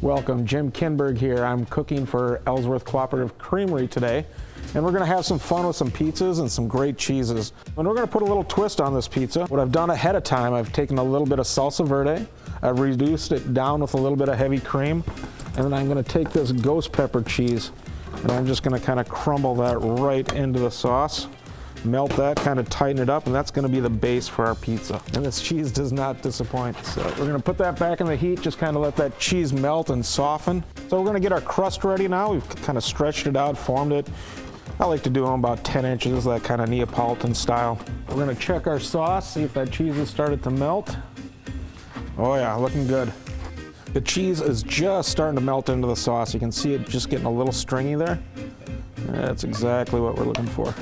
Welcome, Jim Kinberg here. I'm cooking for Ellsworth Cooperative Creamery today, and we're gonna have some fun with some pizzas and some great cheeses. And we're gonna put a little twist on this pizza. What I've done ahead of time, I've taken a little bit of salsa verde, I've reduced it down with a little bit of heavy cream, and then I'm gonna take this ghost pepper cheese, and I'm just gonna kind of crumble that right into the sauce. Melt that, kind of tighten it up, and that's gonna be the base for our pizza. And this cheese does not disappoint. So we're gonna put that back in the heat, just kind of let that cheese melt and soften. So we're gonna get our crust ready now. We've kind of stretched it out, formed it. I like to do them about 10 inches, that kind of Neapolitan style. We're gonna check our sauce, see if that cheese has started to melt. Oh yeah, looking good. The cheese is just starting to melt into the sauce. You can see it just getting a little stringy there. That's exactly what we're looking for.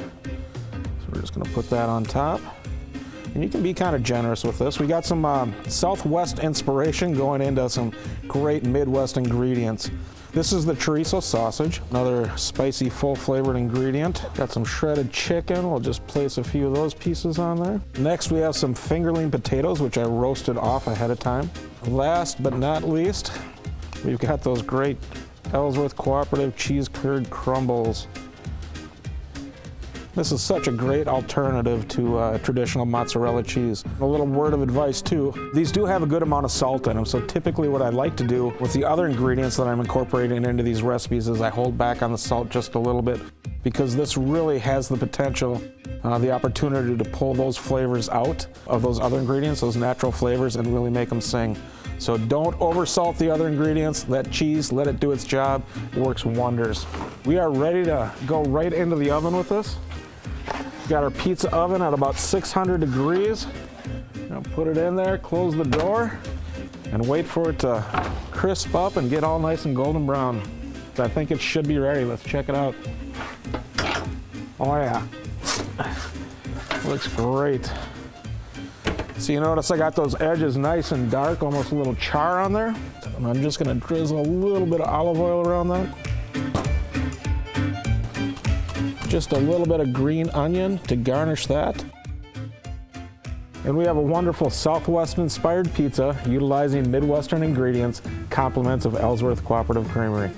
We're just gonna put that on top. And you can be kind of generous with this. We got some Southwest inspiration going into some great Midwest ingredients. This is the chorizo sausage, another spicy, full-flavored ingredient. Got some shredded chicken. We'll just place a few of those pieces on there. Next, we have some fingerling potatoes, which I roasted off ahead of time. Last but not least, we've got those great Ellsworth Cooperative cheese curd crumbles. This is such a great alternative to traditional mozzarella cheese. A little word of advice too, these do have a good amount of salt in them, so typically what I like to do with the other ingredients that I'm incorporating into these recipes is I hold back on the salt just a little bit, because this really has the potential, the opportunity to pull those flavors out of those other ingredients, those natural flavors, and really make them sing. So don't oversalt the other ingredients. That cheese, let it do its job. It works wonders. We are ready to go right into the oven with this. Got our pizza oven at about 600 degrees. Now put it in there, close the door, and wait for it to crisp up and get all nice and golden brown. So I think it should be ready. Let's check it out. Oh yeah, looks great. So you notice I got those edges nice and dark, almost a little char on there. And I'm just gonna drizzle a little bit of olive oil around that. Just a little bit of green onion to garnish that. And we have a wonderful Southwest-inspired pizza utilizing Midwestern ingredients, compliments of Ellsworth Cooperative Creamery.